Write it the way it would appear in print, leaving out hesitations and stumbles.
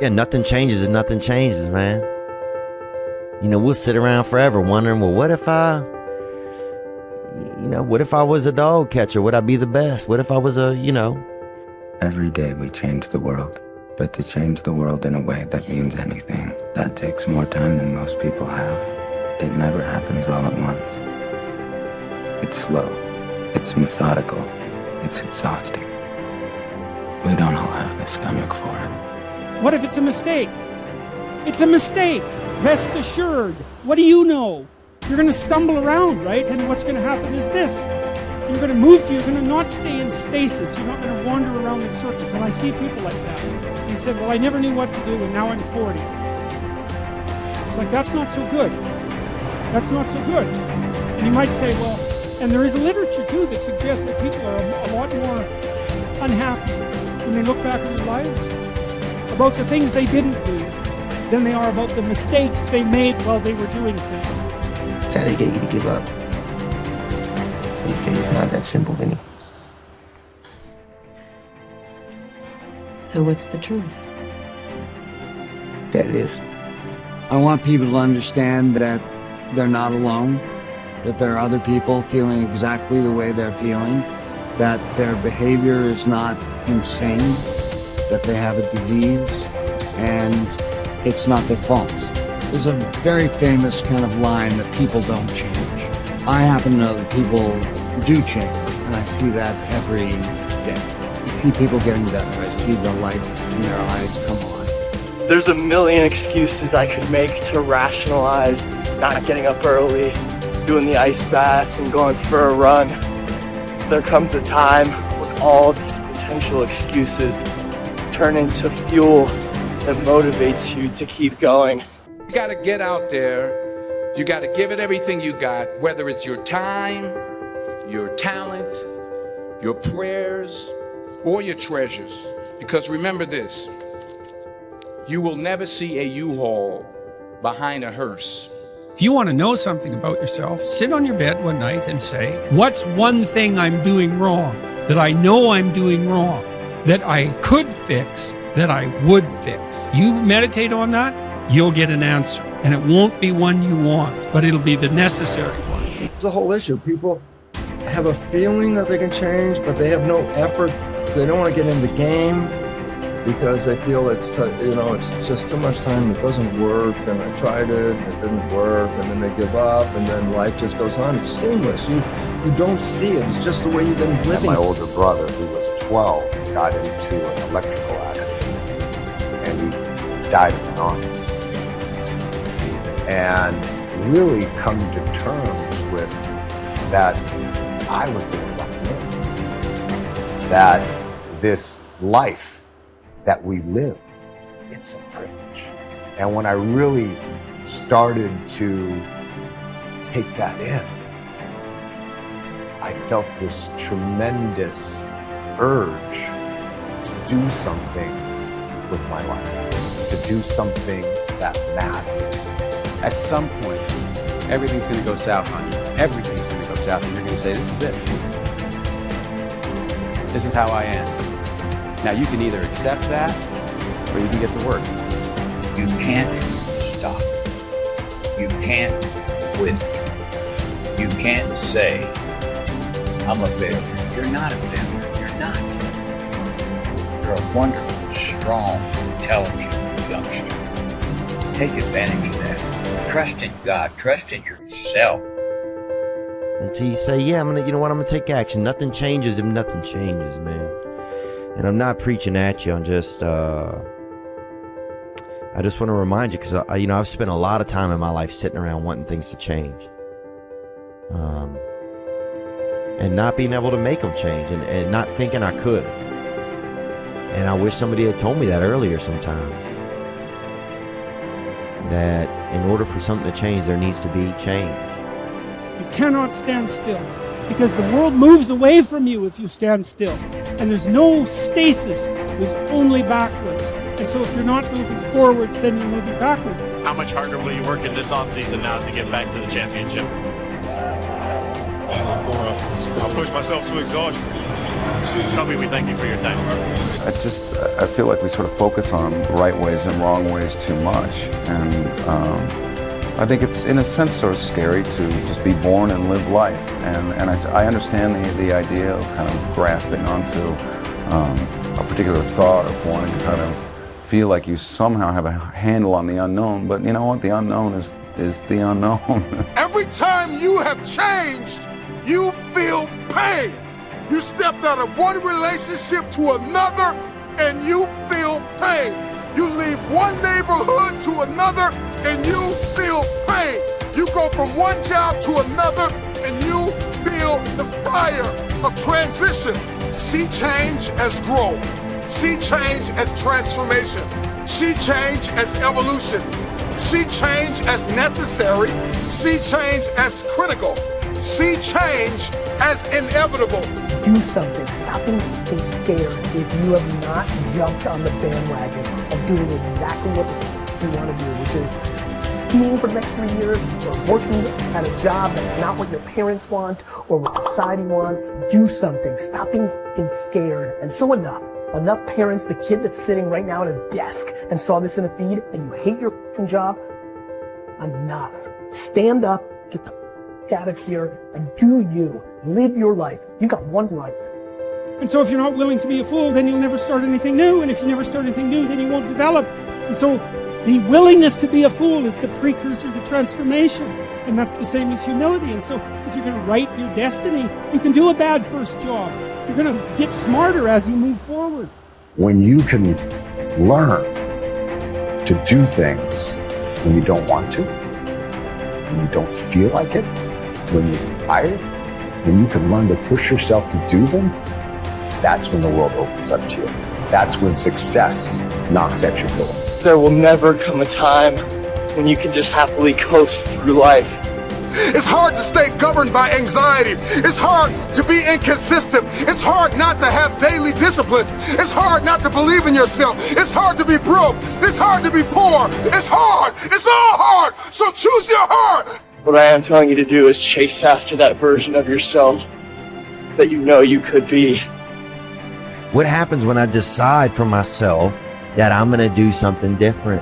Yeah, nothing changes and nothing changes, man. You know, we'll sit around forever wondering, well, what if I was a dog catcher? Would I be the best? What if I was Every day we change the world, but to change the world in a way that means anything, that takes more time than most people have. It never happens all at once. It's slow, it's methodical, it's exhausting. We don't all have the stomach for it. What if it's a mistake? It's a mistake. Rest assured. What do you know? You're going to stumble around, right? And what's going to happen is this. You're going to move, you're going to not stay in stasis. You're not going to wander around in circles. And I see people like that. They said, well, I never knew what to do, and now I'm 40. It's like, that's not so good. That's not so good. And you might say, well, and there is literature, too, that suggests that people are a lot more unhappy when they look back on their lives about the things they didn't do than they are about the mistakes they made while they were doing things. It's how they get you to give up. You think it's not that simple, Vinny. So what's the truth? That it is. I want people to understand that they're not alone, that there are other people feeling exactly the way they're feeling, that their behavior is not insane, that they have a disease, and it's not their fault. There's a very famous kind of line that people don't change. I happen to know that people do change, and I see that every day. I see people getting better. I see the light in their eyes come on. There's a million excuses I could make to rationalize not getting up early, doing the ice bath, and going for a run. There comes a time when all these potential excuses turn into fuel that motivates you to keep going. You gotta get out there. You gotta give it everything you got, whether it's your time, your talent, your prayers, or your treasures. Because remember this, you will never see a U-Haul behind a hearse. If you want to know something about yourself, sit on your bed one night and say, what's one thing I'm doing wrong, that I know I'm doing wrong, that I could fix, that I would fix? You meditate on that, you'll get an answer. And it won't be one you want, but it'll be the necessary one. It's a whole issue. People have a feeling that they can change, but they have no effort. They don't want to get in the game because they feel it's just too much time. It doesn't work, and I tried it, and it didn't work, and then they give up, and then life just goes on. It's seamless. You don't see it. It's just the way you've been living. My older brother, who was 12, got into an electrical accident, and he died of pneumonia. And really come to terms with that I was the one about to live. That this life that we live, it's a privilege. And when I really started to take that in, I felt this tremendous urge to do something with my life, to do something that mattered. At some point, everything's going to go south on you. Everything's going to go south, and you're going to say, this is it. This is how I am. Now, you can either accept that, or you can get to work. You can't stop. You can't quit. You can't say, I'm a failure. You're not a failure. You're not. You're a wonderful, strong, intelligent youngster. Take advantage of that. Trust in God. Trust in yourself. Until you say, yeah, I'm gonna take action. Nothing changes if nothing changes, man. And I'm not preaching at you. I'm just, I just want to remind you, because I've spent a lot of time in my life sitting around wanting things to change, and not being able to make them change, and not thinking I could. And I wish somebody had told me that earlier sometimes. That in order for something to change, there needs to be change. You cannot stand still, because the world moves away from you if you stand still. And there's no stasis, there's only backwards. And so if you're not moving forwards, then you're moving backwards. How much harder will you work in this offseason now to get back to the championship? I'll push myself to exhaustion. Toby, we thank you for your time. I feel like we sort of focus on right ways and wrong ways too much. And I think it's, in a sense, sort of scary to just be born and live life. And I understand the idea of kind of grasping onto a particular thought, of wanting to kind of feel like you somehow have a handle on the unknown. But you know what? The unknown is the unknown. Every time you have changed, you feel pain. You stepped out of one relationship to another and you feel pain. You leave one neighborhood to another and you feel pain. You go from one job to another and you feel the fire of transition. See change as growth. See change as transformation. See change as evolution. See change as necessary. See change as critical. See change as inevitable. Do something. Stop being scared if you have not jumped on the bandwagon of doing exactly what you want to do, which is skiing for the next 3 years or working at a job that's not what your parents want or what society wants. Do something. Stop being scared. And so enough parents, the kid that's sitting right now at a desk and saw this in a feed and you hate your job, enough. Stand up, get the out of here and do you. Live your life. You got one life. And so if you're not willing to be a fool, then you'll never start anything new. And if you never start anything new, then you won't develop. And so the willingness to be a fool is the precursor to transformation. And that's the same as humility. And so if you're going to write your destiny, you can do a bad first job. You're going to get smarter as you move forward. When you can learn to do things when you don't want to, when you don't feel like it, when you're tired, when you can learn to push yourself to do them, that's when the world opens up to you. That's when success knocks at your door. There will never come a time when you can just happily coast through life. It's hard to stay governed by anxiety. It's hard to be inconsistent. It's hard not to have daily disciplines. It's hard not to believe in yourself. It's hard to be broke. It's hard to be poor. It's hard. It's all hard. So choose your heart. What I am telling you to do is chase after that version of yourself that you know you could be. What happens when I decide for myself that I'm going to do something different?